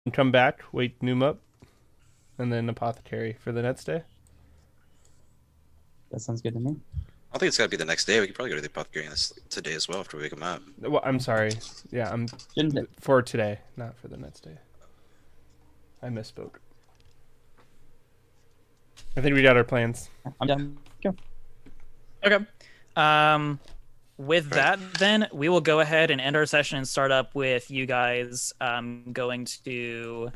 Come back, wake Noom up, and then Apothecary for the next day. That sounds good to me. I think it's gotta be the next day. We could probably go to the apothecary today as well after we wake him up. Well, I'm sorry. Yeah, I'm Shouldn't it? for today, not for the next day. I misspoke. I think we got our plans. I'm done. Go. Okay. With that, then we will go ahead and end our session and start up with you guys going to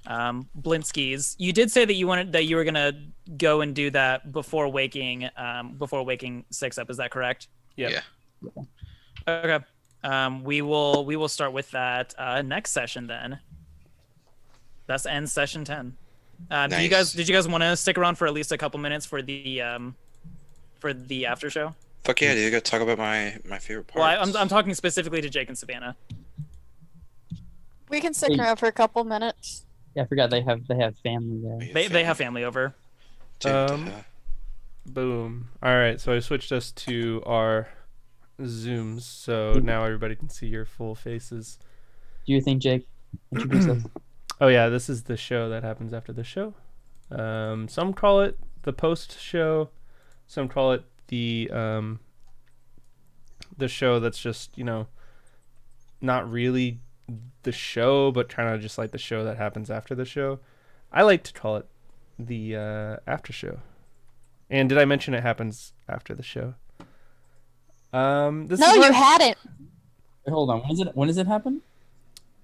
Blinsky's. You did say that you were gonna go and do that before waking Six up. Is that correct? Yep. Yeah. Okay. We will start with that next session then. That's end session 10. Nice. Did you guys want to stick around for at least a couple minutes for the after show? Fuck yeah, dude. I gotta talk about my favorite part. Well, I'm talking specifically to Jake and Savannah. We can stick Hey. around for a couple minutes. Yeah, I forgot they have family there. They have family over. Boom. All right, so I switched us to our Zooms, so now everybody can see your full faces. Do you think, Jake? Introduce us. Oh yeah, this is the show that happens after the show. Some call it the post show. Some call it the show that's just, not really the show, but kind of just like the show that happens after the show. I like to call it the after show. And did I mention it happens after the show? This No, is you where- hadn't. Wait, hold on. When does it happen?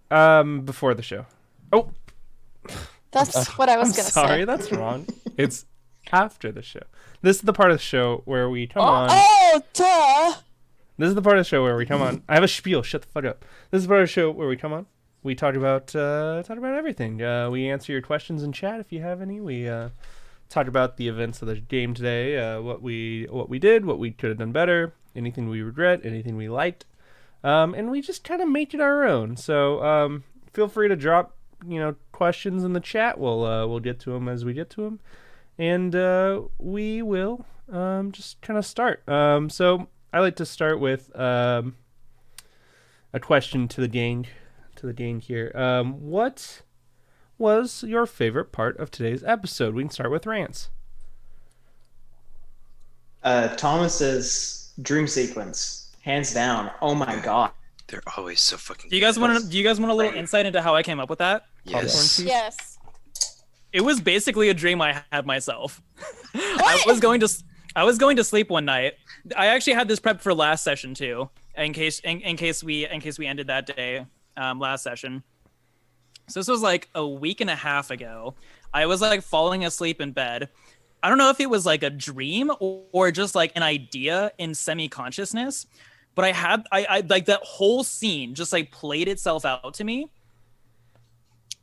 Before the show. Oh, That's what I was I'm gonna sorry, say. that's wrong. It's after the show. This is the part of the show where we come on. Oh, duh. This is the part of the show where we come on. I have a spiel. Shut the fuck up. This is the part of the show where we come on. We talk about everything. We answer your questions in chat if you have any. We talk about the events of the game today. What we did, what we could have done better, anything we regret, anything we liked, and we just kind of make it our own. So feel free to drop questions in the chat. We'll get to them as we get to them, and we will just kind of start. So I like to start with a question to the gang here. What was your favorite part of today's episode? We can start with Rance. Thomas's dream sequence, hands down. Oh my god. They're always so fucking. Do you guys want a little insight into how I came up with that? Yes. Yes. It was basically a dream I had myself. I was going to sleep one night. I actually had this prepped for last session too, in case we ended that day last session. So this was like a week and a half ago. I was like falling asleep in bed. I don't know if it was like a dream or just like an idea in semi-consciousness, but I like that whole scene just like played itself out to me.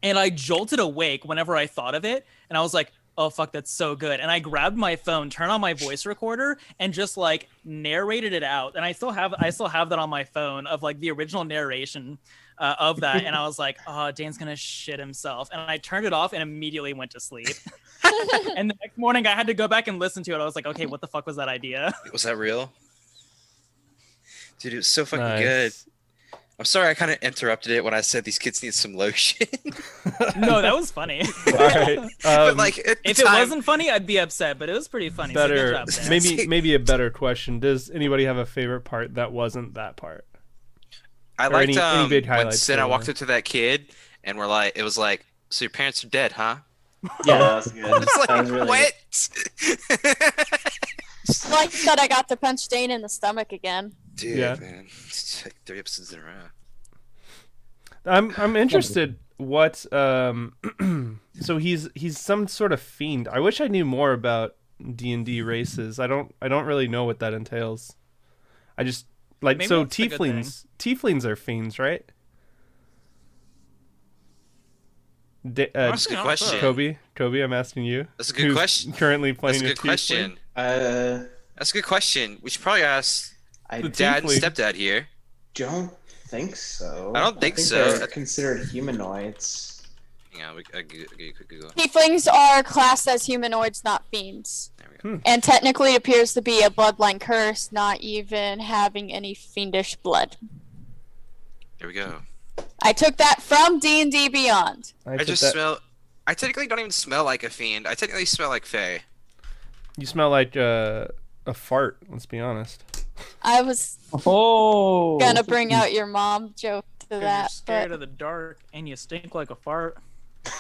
And I jolted awake whenever I thought of it. And I was like, oh, fuck, that's so good. And I grabbed my phone, turned on my voice recorder, and just like narrated it out. And I still have that on my phone of like the original narration of that. And I was like, oh, Dane's going to shit himself. And I turned it off and immediately went to sleep. And the next morning I had to go back and listen to it. I was like, okay, what the fuck was that idea? Was that real? Dude, it was so fucking Nice. good. I'm sorry I kind of interrupted it when I said these kids need some lotion. No, that was funny. All right. But like, at the If it time- wasn't funny, I'd be upset, but it was pretty funny. So good better, job, Dan. maybe a better question. Does anybody have a favorite part that wasn't that part? I or liked any big when highlights Senna there. walked up to that kid and we're like, it was like, so your parents are dead, huh? Yeah, that was good. It's like, That was really good. what? Like that I got to punch Dane in the stomach again. Dude, Yeah. man, it's like 3 episodes in a row. I'm interested. What so he's some sort of fiend. I wish I knew more about D&D races. I don't really know what that entails. I just like Maybe so that's a good thing. tieflings are fiends, right? That's a good question. Kobe, I'm asking you. That's a good who's question. Currently playing That's a good tiefling. question. That's a good question. We should probably ask I The Dad and tiefling. Stepdad here. don't think so. I don't think so. They're considered humanoids. Hang on, I give you a quick Google. Tieflings are classed as humanoids, not fiends. There we go. And technically it appears to be a bloodline curse, not even having any fiendish blood. There we go. I took that from D&D Beyond. I took just that- smell. I technically don't even smell like a fiend. I technically smell like Faye. You smell like a fart. Let's be honest. I was Oh. gonna bring out your mom joke to 'Cause you're that, scared but of the dark and you stink like a fart.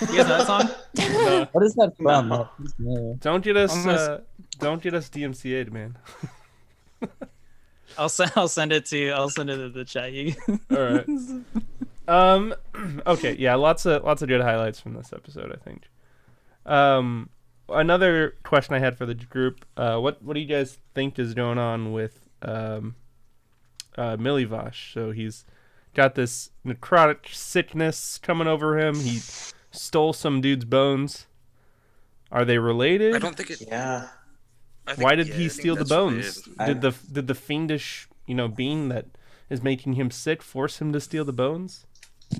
You guys know that song? What is that from? No. That sounds familiar. Don't get us. Almost- Don't get us DMCA'd, man. I'll send it to the chat. You. All right. Okay. Yeah. Lots of good highlights from this episode, I think. Another question I had for the group. What do you guys think is going on with Milivosh? So he's got this necrotic sickness coming over him. He stole some dude's bones. Are they related? I don't think it. Yeah. I think- Why did yeah, he I think steal the that's bones? related. Did the fiendish, being that is making him sick force him to steal the bones? You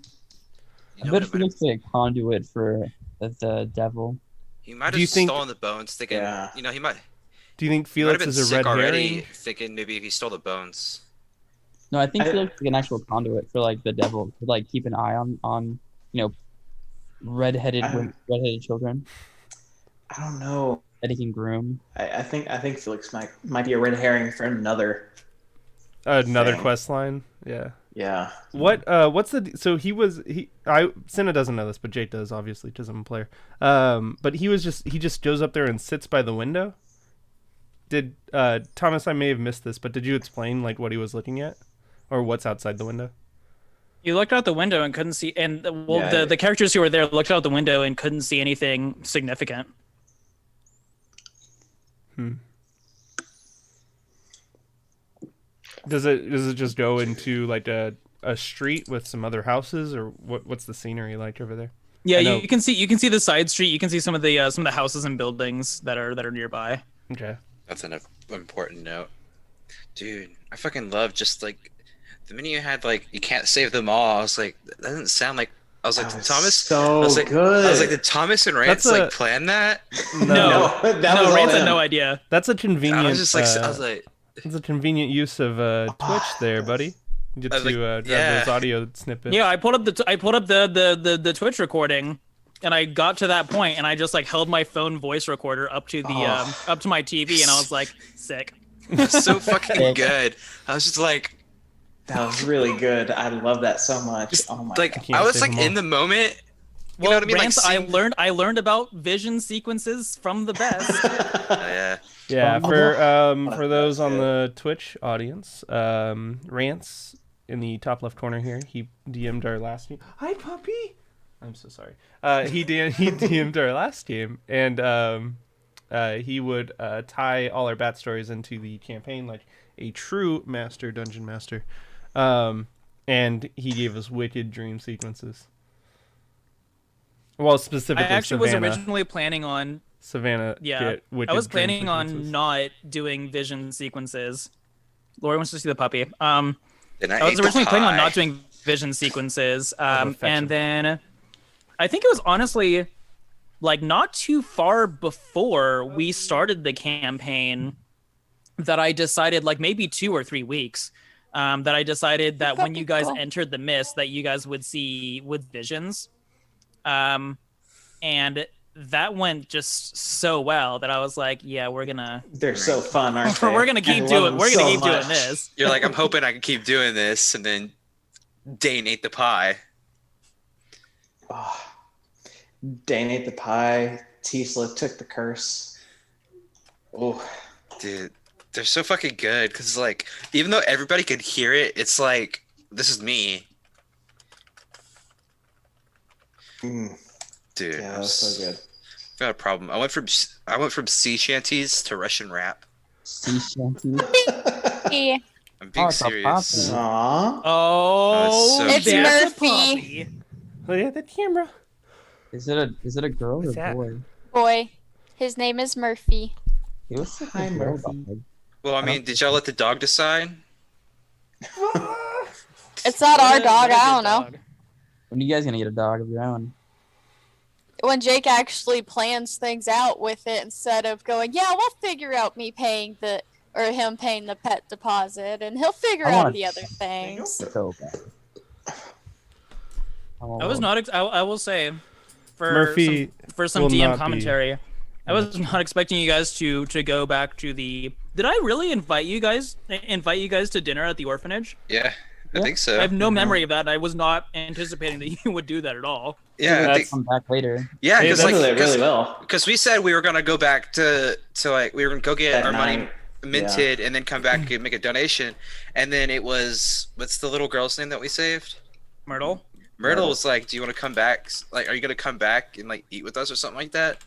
I know bet what, he looks like a conduit for the devil. he might Do have you think- stolen the bones, thinking. Yeah. He might. Do you think He might have Felix been is a sick red already, herring? thinking maybe if he stole the bones. No, I think I- he looks like an actual conduit for like the devil to like keep an eye on redheaded redheaded children I don't know. that he can groom. I think Felix might be a red herring for another. Another Thing. quest line? Yeah. Yeah. What's Cinna doesn't know this, but Jake does, obviously, because I'm a player. But he just goes up there and sits by the window. Did Thomas, I may have missed this, but did you explain like what he was looking at? Or what's outside the window? You looked out the window and couldn't see, and Yeah. the characters who were there looked out the window and couldn't see anything significant. Does it just go into like a street with some other houses, or what's the scenery like over there? Yeah, I know. you can see the side street. You can see some of the houses and buildings that are nearby. Okay. That's an important note. Dude, I fucking love just like the minute you had like you can't save them all. I was like, that doesn't sound like. I was like, That was Thomas. so I was like, good. I was like, did Thomas and Rance That's a- like plan that? No. that was No, all Rance had him. no idea. That's a convenient. I was just like, I was like, it's a convenient use of Twitch there, buddy. You get I was like, to grab yeah. those audio snippets. Yeah, I pulled up the Twitch recording, and I got to that point, and I just like held my phone voice recorder up to the up to my TV, and I was like, sick. so fucking good. I was just like, That was really good. I love that so much. Oh my like god. can't I was save like them all. in the moment. You Well, know what I mean? Rance, Like, seeing- I learned about vision sequences from the best. Oh, yeah. Yeah, Oh, for those that's on good. the Twitch audience, Rance in the top left corner here, he DM'd our last game. Hi, puppy. I'm so sorry. He DM'd our last game, and he would tie all our bat stories into the campaign like a true dungeon master, and he gave us wicked dream sequences. Well, I specifically actually was Savannah. originally planning on Savannah. yeah, get wicked I was dream planning on sequences. not doing vision sequences. Lori wants to see the puppy. Then I was ate the originally planning on pie. not doing vision sequences, affection. and then I think it was honestly like not too far before we started the campaign that I decided, like maybe 2 or 3 weeks, that I decided that when you guys Cool. entered the mist, that you guys would see with visions, and that went just so well that I was like, yeah, we're gonna They're so fun, aren't they? we're gonna I keep love doing them we're gonna so keep doing much. this. You're like, I'm hoping I can keep doing this, and then Dane ate the pie. Oh, Dane ate the pie. Tisla took the curse. Oh, Dude, they're so fucking good because like even though everybody could hear it, it's like this is me, mm, dude. yeah, that was so good. Got a problem. I went from sea shanties to Russian rap. Sea shanty. Hey, I'm being Oh, it's a serious. puppy. Aww. Oh, so It's cute. that's a Murphy. puppy. Oh yeah, the camera. Is it a girl What's or that? a boy? boy. His name is Murphy. It was like Hi, a girl Murphy. dog. Well, I mean, did y'all let the dog decide? It's not our What a- dog. what a I good don't know. dog. When are you guys gonna get a dog of your own? When Jake actually plans things out with it instead of going, yeah, we'll figure out him paying the pet deposit, and he'll figure I out want- the other things. So bad. I was not. I will say, for Murphy for some will DM not be- commentary, I was not expecting you guys to go back to the. Did I really invite you guys to dinner at the orphanage? Yeah, I Yeah. think so. I have no memory of that. And I was not anticipating that you would do that at all. Yeah, I That's- think, Come back later. yeah, Hey, because that's- like Handled it really well. because we said we were gonna go back to like we were gonna go get That our money night, minted and then come back and make a donation, and then it was what's the little girl's name that we saved? Myrtle. Myrtle was like, "Do you want to come back? Like, are you gonna come back and like eat with us or something like that?"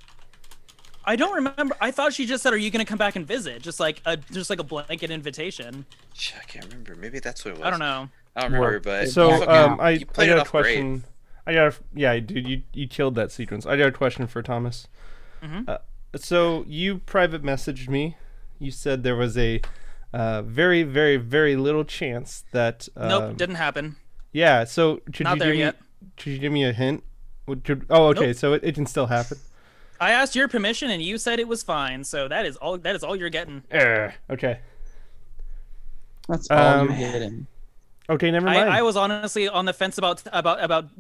I don't remember. I thought she just said, "Are you gonna come back and visit?" Just like a blanket invitation. Shit, I can't remember. Maybe that's what it was. I don't know. I don't remember, but So you fucking- I you played it got a off great. question. Yeah, dude, you killed that sequence. I got a question for Thomas. Mhm. So you private messaged me. You said there was a very, very, very little chance that. Nope, didn't happen. Yeah. So could Not you there give yet. me? Could you give me a hint? Oh, okay. Nope. So it can still happen. I asked your permission and you said it was fine. So that is all you're getting. Okay. That's all Um, you're getting. Okay. Never mind. I was honestly on the fence about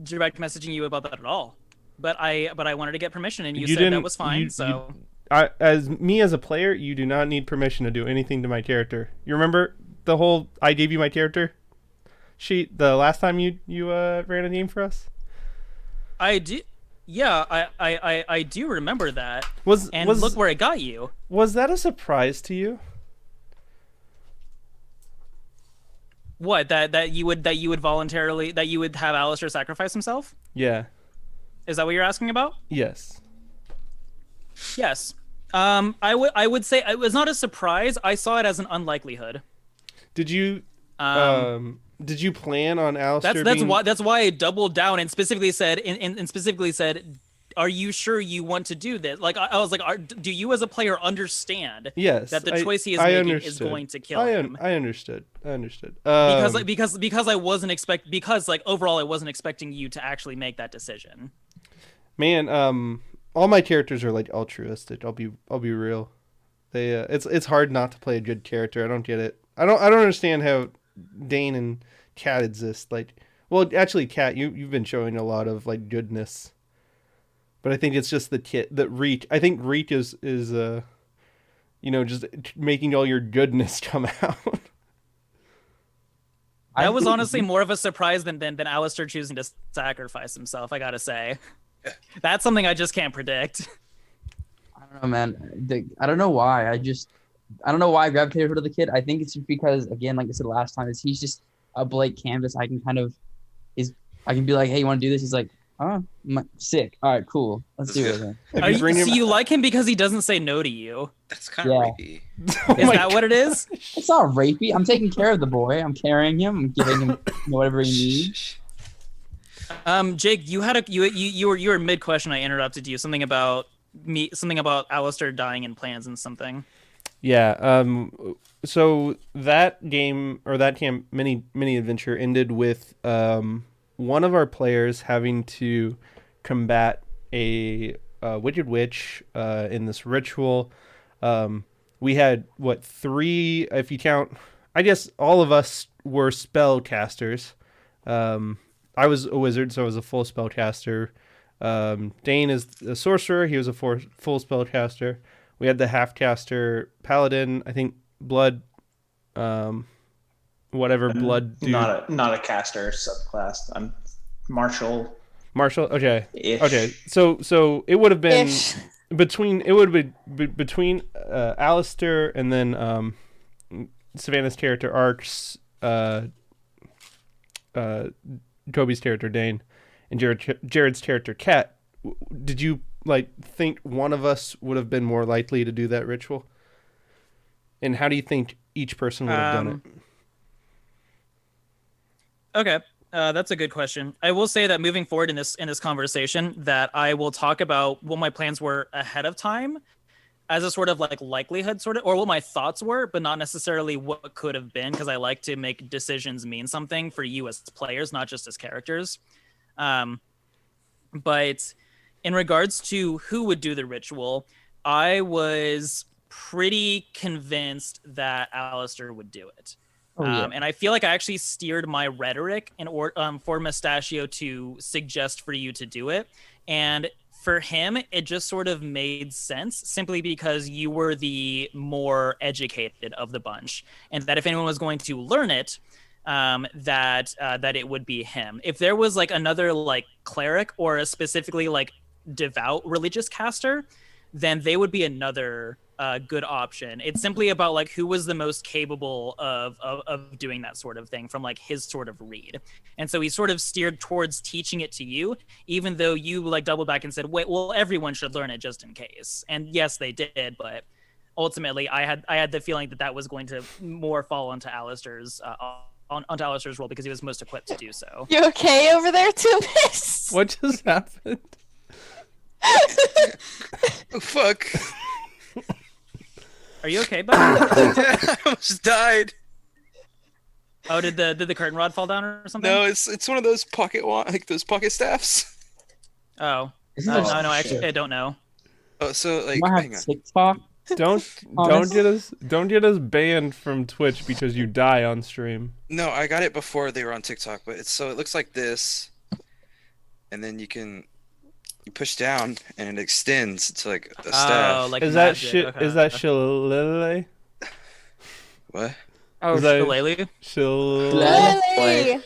direct messaging you about that at all. But I wanted to get permission and you said that didn't- was fine. So as a player, you do not need permission to do anything to my character. You remember the whole I gave you my character sheet the last time you ran a game for us? I do. Yeah, I do remember that. Was And was look where it got you. was that a surprise to you? What that you would voluntarily that you would have Alistair sacrifice himself? Yeah. Is that what you're asking about? Yes. Yes. I would say it was not a surprise. I saw it as an unlikelihood. Did you did you plan on Alistair That's why I doubled down and specifically said are you sure you want to do this? Like I was like, do you as a player understand Yes. that the choice he is I making is understood. going to kill him? I understood. Because Because I wasn't overall I wasn't expecting you to actually make that decision. man, all my characters are like altruistic. I'll be real. They it's hard not to play a good character. I don't get it. I don't understand how Dane and Kat exist. Like, well, actually, Kat, you've been showing a lot of like goodness, but I think it's just the kit that Reek. I think Reek is just making all your goodness come out. That was honestly more of a surprise than Alistair choosing to sacrifice himself, I gotta say. That's something I just can't predict. I don't know, man. I don't know why. I don't know why I gravitated to the kid. I think it's just because, again, like I said last time, he's just a blank canvas. I can be like, hey, you want to do this? He's like, oh, sick. All right, cool. Let's do it. Then. If you bring him, You like him because he doesn't say no to you. That's kind of Yeah. rapey. Oh Is my that what it is? It's not rapey. I'm taking care of the boy. I'm carrying him. I'm giving him whatever he needs. Jake, you had you were mid question. I interrupted you. Something about Alistair dying in plans and something. Yeah. So that game or that camp mini adventure ended with one of our players having to combat a wicked witch in this ritual. We had 3, if you count. I guess all of us were spellcasters. I was a wizard, so I was a full spellcaster. Dane is a sorcerer. He was a full spellcaster. We had the half-caster paladin. I think blood, whatever blood. Dude. Not a caster subclass. I'm Marshall. Okay. Ish. Okay. So it would have been Ish. between Alistair and then Savannah's character Arcs, Toby's character Dane, and Jared's character Kat. Did you think one of us would have been more likely to do that ritual? And how do you think each person would have done it? Okay, that's a good question. I will say that moving forward in this conversation, that I will talk about what my plans were ahead of time, as a sort of likelihood, or what my thoughts were, but not necessarily what could have been, because I like to make decisions mean something for you as players, not just as characters. But in regards to who would do the ritual, I was pretty convinced that Alistair would do it. Oh, yeah. And I feel like I actually steered my rhetoric for Mustachio to suggest for you to do it. And for him, it just sort of made sense simply because you were the more educated of the bunch, and that if anyone was going to learn it, that it would be him. If there was like another like cleric or a specifically like devout religious caster, then they would be another good option. It's simply about like who was the most capable of doing that sort of thing from like his sort of read. And so he sort of steered towards teaching it to you, even though you like doubled back and said, wait, well, everyone should learn it just in case. And yes, they did, but ultimately I had the feeling that was going to more fall onto Alistair's onto Alistair's role because he was most equipped to do so. You okay over there, Timus? What just happened? Oh, fuck. Are you okay, bud? I almost died. Oh, did the curtain rod fall down or something? No, it's one of those those pocket staffs. Oh. Isn't No, that actually, shit. I don't know. Oh, so like, You hang have on. TikTok? Don't Honest? don't get us banned from Twitch because you die on stream. No, I got it before they were on TikTok, but it looks like this, and then you push down and it extends to like a staff. Oh, like Is that magic. shit? Okay. Is that shillelagh? What? Oh, is that- shillelagh? Shillelagh. Lily!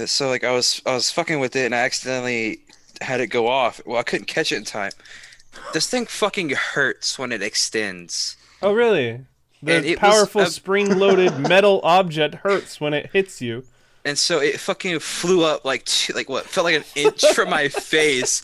So like I was fucking with it and I accidentally had it go off. Well, I couldn't catch it in time. This thing fucking hurts when it extends. Oh really? And The it was powerful a- spring-loaded metal object hurts when it hits you. And so it fucking flew up like what felt like an inch from my face.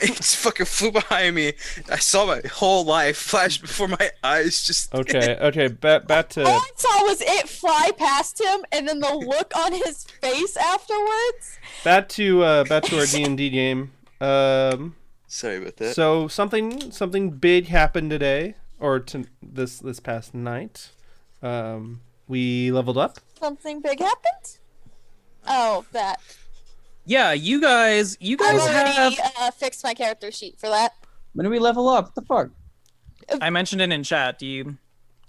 It just fucking flew behind me. I saw my whole life flash before my eyes. Just Okay. Back All to I saw was it fly past him, and then the look on his face afterwards. our D&D game. Sorry about that. So something big happened today, or this past night. We leveled up. Something big happened? Oh, that. Yeah, you guys I've have. already fixed my character sheet for that. When do we level up? What the fuck? I mentioned it in chat. Do you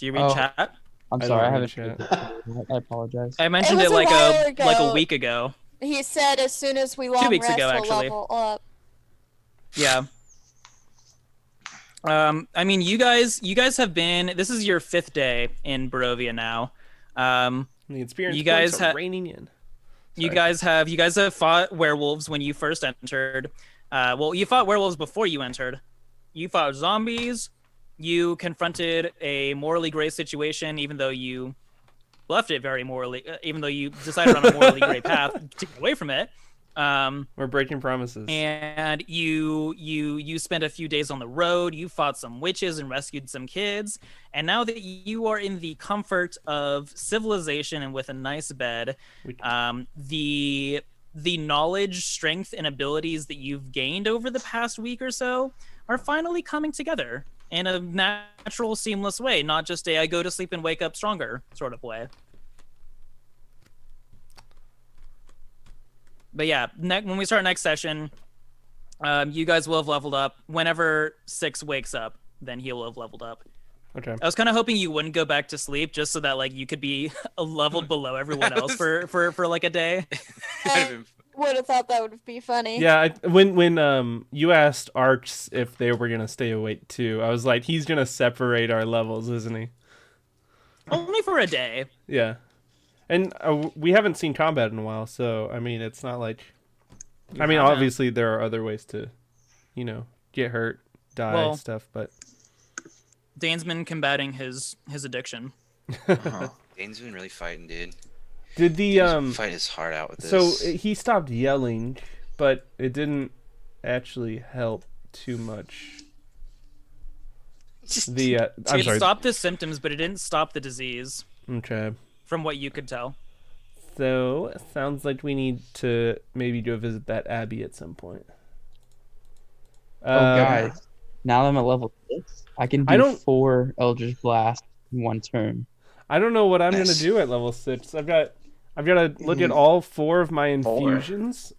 read Oh. chat? I'm I sorry, I don't haven't. read I apologize. I mentioned was it a like while a ago. week ago. He said as soon as we long weeks rest, ago, we'll actually. level up. Yeah. I mean, you guys have been. This is your 5th day in Barovia now. The experience You guys points are ha- raining in. You Sorry. guys have fought werewolves when you first entered. Well, you fought werewolves before you entered. You fought zombies. You confronted a morally gray situation, even though you left it very morally. Even though you decided on a morally gray path to get away from it. We're breaking promises. And you spent a few days on the road. You fought some witches and rescued some kids. And now that you are in the comfort of civilization and with a nice bed, the knowledge, strength, and abilities that you've gained over the past week or so are finally coming together in a natural, seamless way, not just a I go to sleep and wake up stronger sort of way. But yeah, when we start next session, you guys will have leveled up. Whenever Six wakes up, then he will have leveled up. Okay. I was kind of hoping you wouldn't go back to sleep, just so that like you could be leveled below everyone else for like a day. I would have thought that would be funny. Yeah, when you asked Arch if they were gonna stay awake too, I was like, he's gonna separate our levels, isn't he? Only for a day. Yeah, and we haven't seen combat in a while, so I mean, it's not like. I mean, Yeah. obviously there are other ways to, get hurt, die, stuff, but. Dane's been combating his addiction. Dane's been really fighting, dude. Did the He's fighting his heart out with this. So he stopped yelling, but it didn't actually help too much. I'm It sorry. stopped the symptoms, but it didn't stop the disease, Okay. from what you could tell. So sounds like we need to maybe go visit that abbey at some point. Oh, guys. Now that I'm at level 6, I can I do don't- 4 Eldritch Blast in one turn. I don't know what I'm Nice. gonna do at level 6. I've got to look at all 4 of my Four. infusions.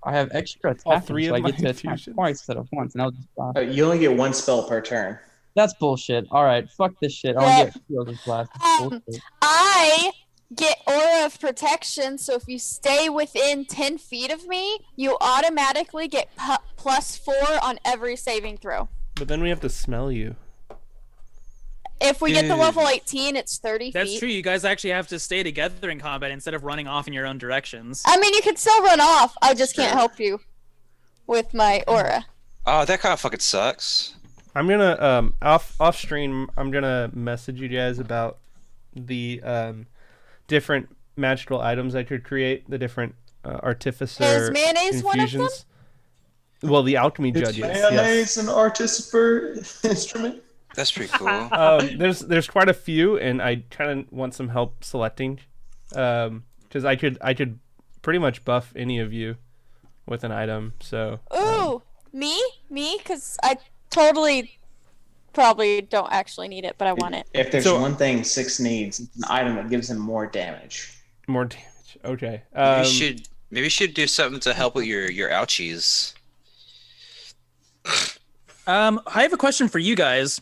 I have extra All attacks, 3 so of I my get to attack infusions? twice instead of once, and I'll just You only get one spell per turn. That's bullshit. All right, fuck this shit. I Yeah. want to get Fielding Blast. That's bullshit. I get Aura of Protection, so if you stay within 10 feet of me, you automatically get +4 on every saving throw. But then we have to smell you. If we get to Dude. level 18, it's 30 That's feet. true. You guys actually have to stay together in combat instead of running off in your own directions. I mean, you can still run off. I just can't Sure. help you with my aura. Oh, that kind of fucking sucks. I'm gonna off stream. I'm gonna message you guys about the different magical items I could create. The different artificer Is mayonnaise one of them? infusions. Well, the alchemy It's judges. Yes. mayonnaise an artificer instrument? That's pretty cool. There's quite a few, and I kind of want some help selecting, because I could pretty much buff any of you with an item. So Ooh, me? Because I totally probably don't actually need it, but I want it. If there's So- one thing Six needs, it's an item that gives him more damage. more damage. Okay. Maybe you should do something to help with your ouchies. I have a question for you guys.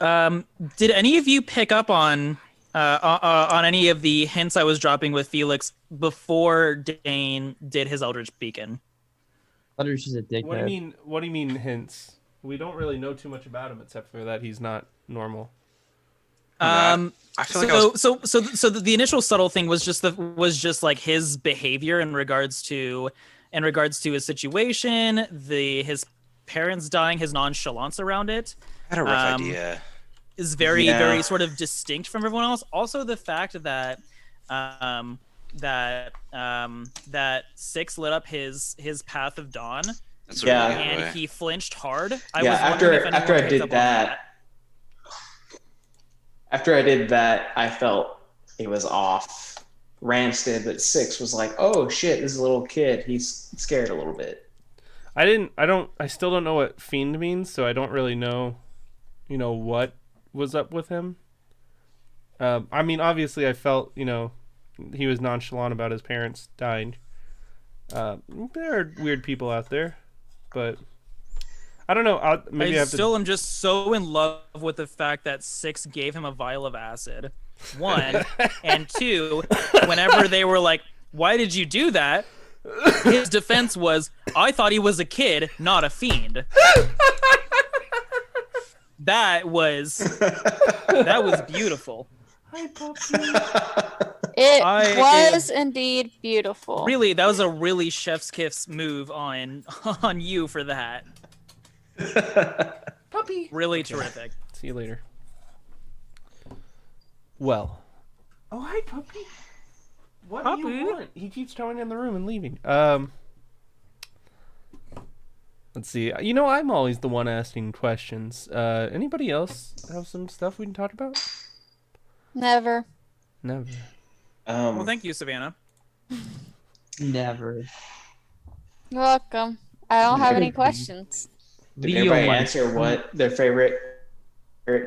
Did any of you pick up on any of the hints I was dropping with Felix before Dane did his Eldritch Beacon? I thought he was just a dickhead. What do you mean? What do you mean hints? We don't really know too much about him except for that he's not normal. I feel like I was So the initial subtle thing was just like his behavior in regards to his situation, his parents dying, his nonchalance around it. I had a rough um, idea. Is very Yeah. very sort of distinct from everyone else. Also, the fact that that Six lit up his path of dawn That's a Yeah. really good and way. he flinched hard. Yeah, after I did that, I felt it was off. Rance did, but Six was like, "Oh shit, this is a little kid. He's scared a little bit." I still don't know what fiend means, so I don't really know, what was up with him. I mean, obviously I felt, he was nonchalant about his parents dying. There are weird people out there, but I don't know. Maybe I I have still am just so in love with the fact that Six gave him a vial of acid. One, and two, whenever they were like, "Why did you do that?" His defense was, "I thought he was a kid, not a fiend." That was beautiful. It I- was indeed beautiful. Really, that was a really chef's kiss move on you for that. puppy. Really terrific. See you later. Well. Oh, hi, puppy. What do Puppy? you want? He keeps going in the room and leaving. Let's see. I'm always the one asking questions. Anybody else have some stuff we can talk about? Never. Never. Well, thank you, Savannah. Never. You're welcome. I don't have any questions. Did Video everybody mic. answer what their favorite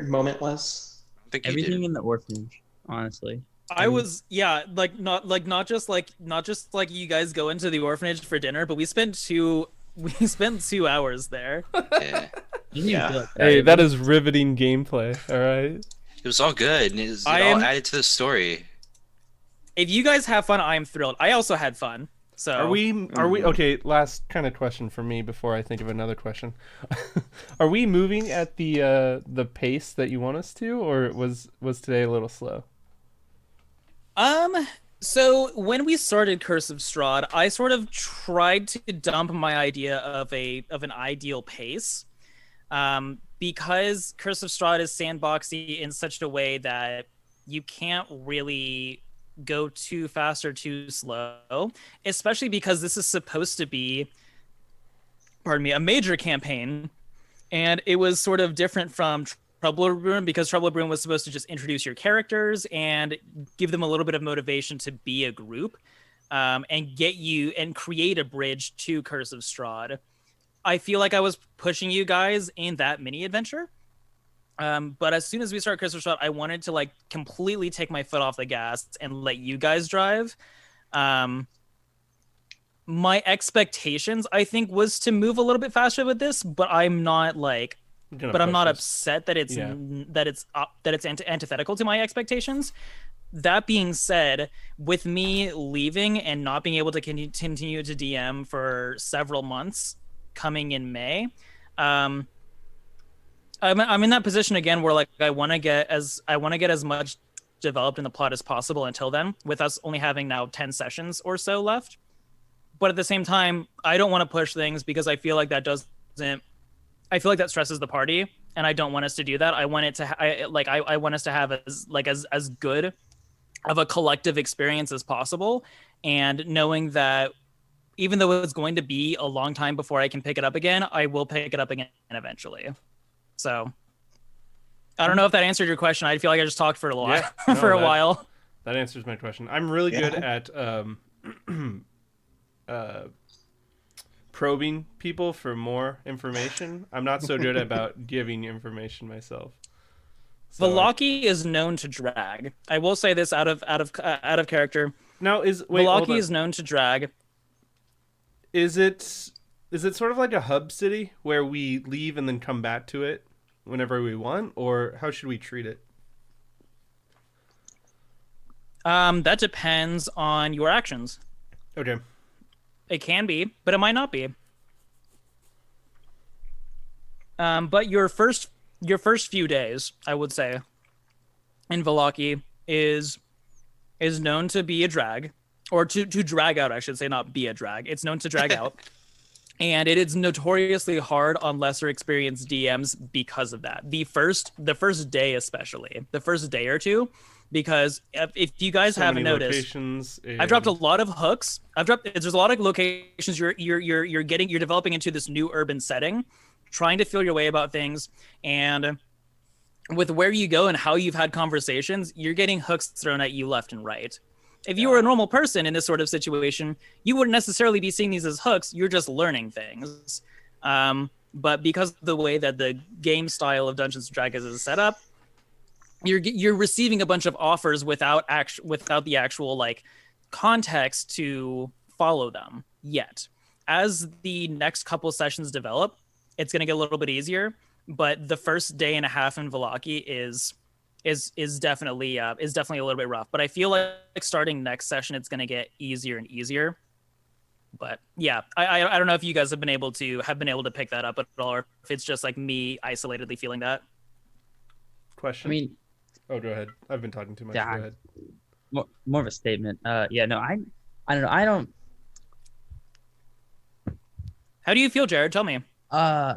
moment was? I think you Everything did. in the orphanage, honestly. I was not just like you guys go into the orphanage for dinner, but we spent 2 hours there. Yeah. Didn't Yeah. even feel like Hey, that is riveting gameplay. All right. It was all good. And it I all am- added to the story. If you guys have fun, I'm thrilled. I also had fun. So Are we okay, last kind of question for me before I think of another question. Are we moving at the pace that you want us to, or was today a little slow? So when we started Curse of Strahd, I sort of tried to dump my idea of an ideal pace, because Curse of Strahd is sandboxy in such a way that you can't really go too fast or too slow, especially because this is supposed to be, a major campaign, and it was sort of different from Trouble of Ruin because Trouble of Ruin was supposed to just introduce your characters and give them a little bit of motivation to be a group, and get you and create a bridge to Curse of Strahd. I feel like I was pushing you guys in that mini adventure. But as soon as we start Curse of Strahd, I wanted to completely take my foot off the gas and let you guys drive. My expectations, I think, was to move a little bit faster with this, but I'm not Gonna but I'm push not this. upset that it's Yeah. antithetical to my expectations. That being said, with me leaving and not being able to continue to DM for several months coming in May, I'm in that position again where like I want to get as much developed in the plot as possible until then, with us only having now 10 sessions or so left. But at the same time, I don't want to push things because I feel like that stresses the party, and I don't want us to do that. I want it to I want us to have as good of a collective experience as possible, and knowing that even though it's going to be a long time before I can pick it up again, I will pick it up again eventually. So I don't know if that answered your question. I feel like I just talked for a while. Yeah, no, for a while. That answers my question. I'm really good at probing people for more information. I'm not so good about giving information myself. So Vallaki is known to drag. I will say this out of character. now hold Vallaki on. is known to drag. Is it sort of like a hub city where we leave and then come back to it whenever we want, or how should we treat it? That depends on your actions. Okay. It can be, but it might not be. But your first few days, I would say, in Vallaki is known to be a drag, or to drag out, I should say, not be a drag. It's known to drag out. And it is notoriously hard on lesser experienced DMs because of that. The first day, especially the first day or two, because if you guys haven't noticed, I've dropped a lot of hooks. There's a lot of locations you're developing into this new urban setting, trying to feel your way about things, and with where you go and how you've had conversations, you're getting hooks thrown at you left and right. If you were a normal person in this sort of situation, you wouldn't necessarily be seeing these as hooks. You're just learning things. But because of the way that the game style of Dungeons & Dragons is set up, you're receiving a bunch of offers without the actual like context to follow them yet. As the next couple sessions develop, it's going to get a little bit easier. But the first day and a half in Vallaki is definitely a little bit rough. But I feel like starting next session, it's going to get easier and easier. But yeah, I don't know if you guys have been able to pick that up at all, or if it's just like me isolatedly feeling that. Question. I mean, oh, go ahead. I've been talking too much. Yeah, Go ahead. more of a statement. Yeah, no, I don't know. I don't. How do you feel, Jared? Tell me. I.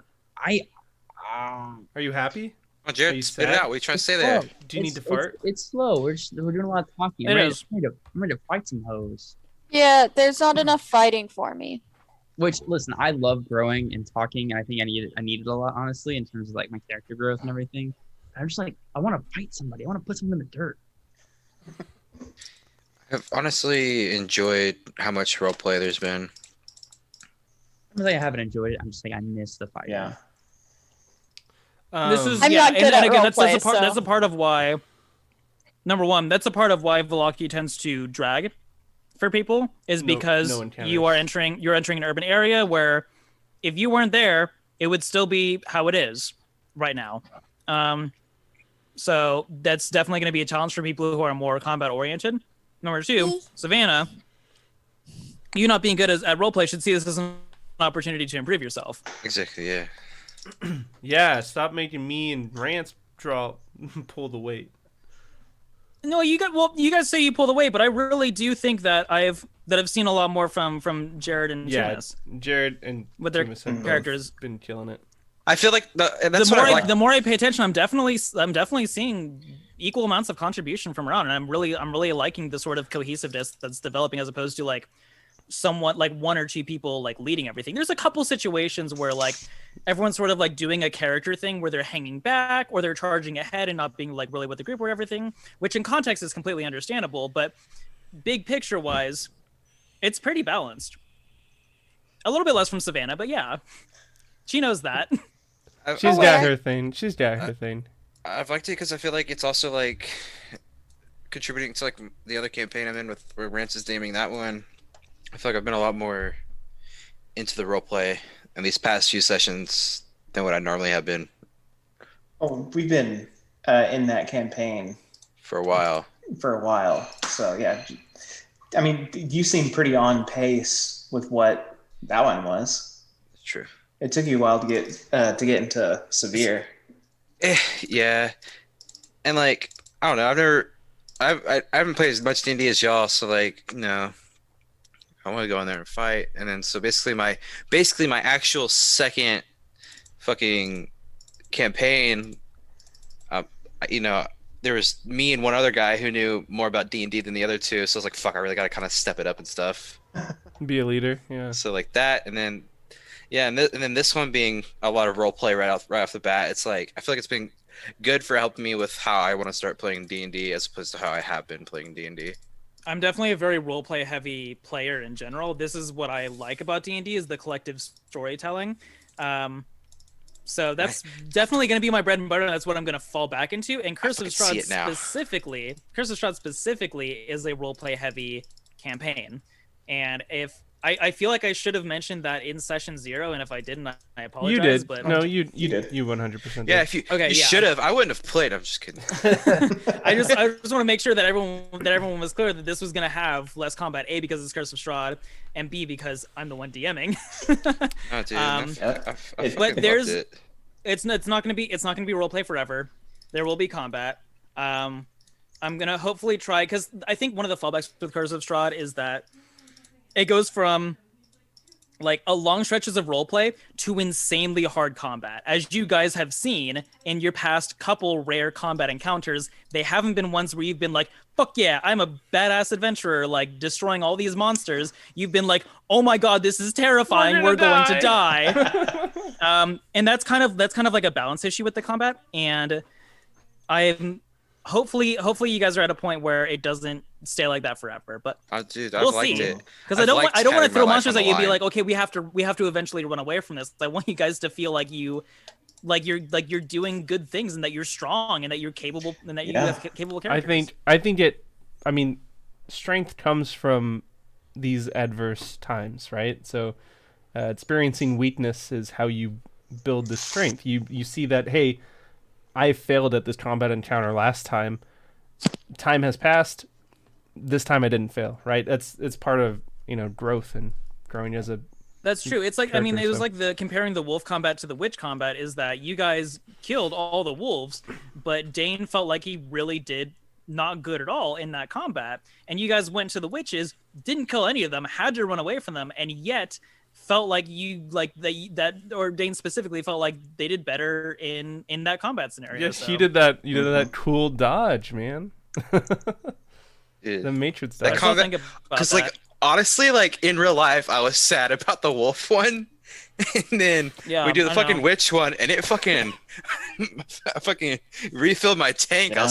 Are you happy? Oh, Are you Jared, spit it sad? out. What are you trying to say there? Do you need to fart? It's slow. We're doing a lot of talking. It is. I'm ready to fight some hoes. Yeah, there's not enough fighting for me. Which, listen, I love growing and talking. And I think I need it a lot, honestly, in terms of like my character growth and everything. I'm just like, I want to fight somebody. I want to put someone in the dirt. I've honestly enjoyed how much roleplay there's been. I'm like, I haven't enjoyed it. I'm just like, I miss the fight. Yeah. This is I'm yeah, not good and at again, roleplay, so- that's a part of why. Number one, that's a part of why Vallaki tends to drag for people, is because no encounters. you're entering an urban area where if you weren't there, it would still be how it is right now. So that's definitely going to be a challenge for people who are more combat oriented. Number two, Savannah, you not being good at roleplay should see this as an opportunity to improve yourself. Exactly, yeah. Yeah, stop making me and Rance pull the weight. No, you guys say you pull the weight, but I really do think that I've seen a lot more from Jared and Yeah, Tumas Jared and with their Tumas have both characters. been killing it. I feel like that's The more I pay attention, I'm definitely seeing equal amounts of contribution from Ron, and I'm really liking the sort of cohesiveness that's developing, as opposed to like somewhat like one or two people like leading everything. There's a couple situations where like everyone's sort of like doing a character thing where they're hanging back or they're charging ahead and not being like really with the group or everything, which in context is completely understandable, but big picture wise, it's pretty balanced. A little bit less from Savannah, but yeah, she knows that. She's Oh, got where? her thing. She's got her thing. I've liked it because I feel like it's also like contributing to like the other campaign I'm in with where Rance is naming that one. I feel like I've been a lot more into the roleplay in these past few sessions than what I normally have been. Oh, we've been in that campaign For a while. for a while. So yeah, I mean, you seem pretty on pace with what that one was. It's true. It took you a while to get into severe. Yeah, and like I don't know. I haven't played as much D&D as y'all, so like no, I want to go in there and fight. And then so basically my actual second fucking campaign, you know, there was me and one other guy who knew more about D&D than the other two, so I was like, fuck, I really gotta kind of step it up and stuff. Be a leader. Yeah. So like that, and then yeah, and then this one being a lot of role play right off the bat. It's like I feel like it's been good for helping me with how I want to start playing D&D as opposed to how I have been playing D&D. I'm definitely a very roleplay heavy player in general. This is what I like about D&D is the collective storytelling. So that's definitely going to be my bread and butter. And that's what I'm going to fall back into. And Curse of Strahd specifically is a roleplay heavy campaign. And if I feel like I should have mentioned that in session 0, and if I didn't, I apologize. You did. But No, you did. You 100% did. Yeah, if you should have, I wouldn't have played. I'm just kidding. I just want to make sure that everyone was clear that this was going to have less combat. A, because it's Curse of Strahd, and B, because I'm the one DMing. Oh, dude, I but fucking there's loved it. it's not going to be role play forever. There will be combat. I'm going to hopefully try, because I think one of the fallbacks with Curse of Strahd is that it goes from like a long stretches of roleplay to insanely hard combat. As you guys have seen in your past couple rare combat encounters, they haven't been ones where you've been like, fuck yeah, I'm a badass adventurer, like destroying all these monsters. You've been like, oh my god, this is terrifying. We're going to die. And that's kind of like a balance issue with the combat. And I'm hopefully you guys are at a point where it doesn't stay like that forever. But Dude, we'll I've liked see. it. Because I don't want to having throw my life monsters on at the you and be line. like, okay, we have to eventually run away from this. I want you guys to feel like you're doing good things and that you're strong and that you're capable and that you have capable characters. I mean, strength comes from these adverse times, right? So experiencing weakness is how you build the strength. You see that, hey, I failed at this combat encounter last time. Time has passed. This time I didn't fail, right? It's part of, growth and growing as a. That's true. It's like, I mean, it was so. like comparing the wolf combat to the witch combat is that you guys killed all the wolves, but Dane felt like he really did not good at all in that combat. And you guys went to the witches, didn't kill any of them, had to run away from them, and yet felt like or Dane specifically felt like they did better in that combat scenario. Yes, so. you did that. You did that cool dodge, man. Dude. The Matrix That dodge. combat, because like honestly, like in real life, I was sad about the wolf one, and then we do the fucking witch one, and it fucking, fucking refilled my tank. Yeah. I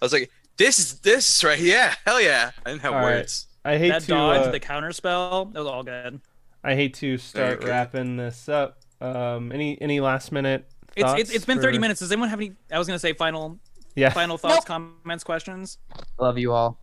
was like, this is right, yeah, hell yeah. I didn't have All right. words. I hate That to dodge, the counter spell, that was all good. I hate to start Okay. wrapping this up. Any last minute thoughts? It's been 30 for- minutes. Does anyone have any? I was gonna say final Yeah, thoughts, comments, questions. Love you all.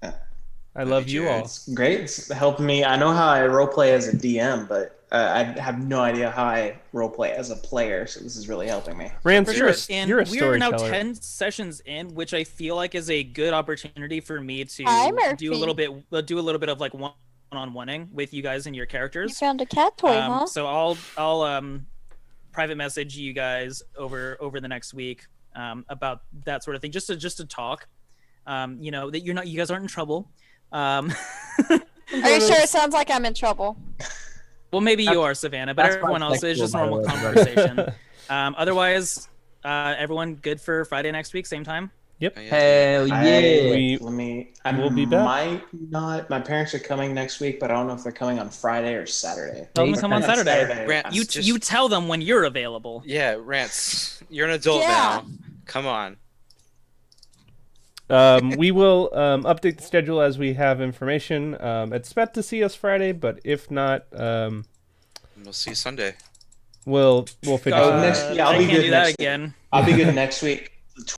I love you all. It's great. It's helping me. I know how I roleplay as a DM, but I have no idea how I roleplay as a player. So this is really helping me. Rance, For you're sure. a, And you're a we are now storyteller. 10 sessions in, which I feel like is a good opportunity for me to Hi, do a Murphy. little bit of like one-on-oneing with you guys and your You characters. found a cat toy, huh? So I'll private message you guys over the next week about that sort of thing, just to talk. That you guys aren't in trouble. Are you sure it sounds like I'm in trouble? Well, maybe you are, Savannah, but that's everyone else is bisexual, just by the normal way. conversation. Otherwise, everyone good for Friday next week, same time? Yeah. Hell yeah. We'll be back. Might not. My parents are coming next week, but I don't know if they're coming on Friday or Saturday. Tell them to come on Saturday. Rant, You tell them when you're available. Yeah, Rance, you're an adult Yeah. now. Come on. We will update the schedule as we have information. Expect to see us Friday, but if not, We'll see you Sunday. we'll figure Oh, something next- out. yeah, I'll I be can't good do that next week. again. I'll be good next week.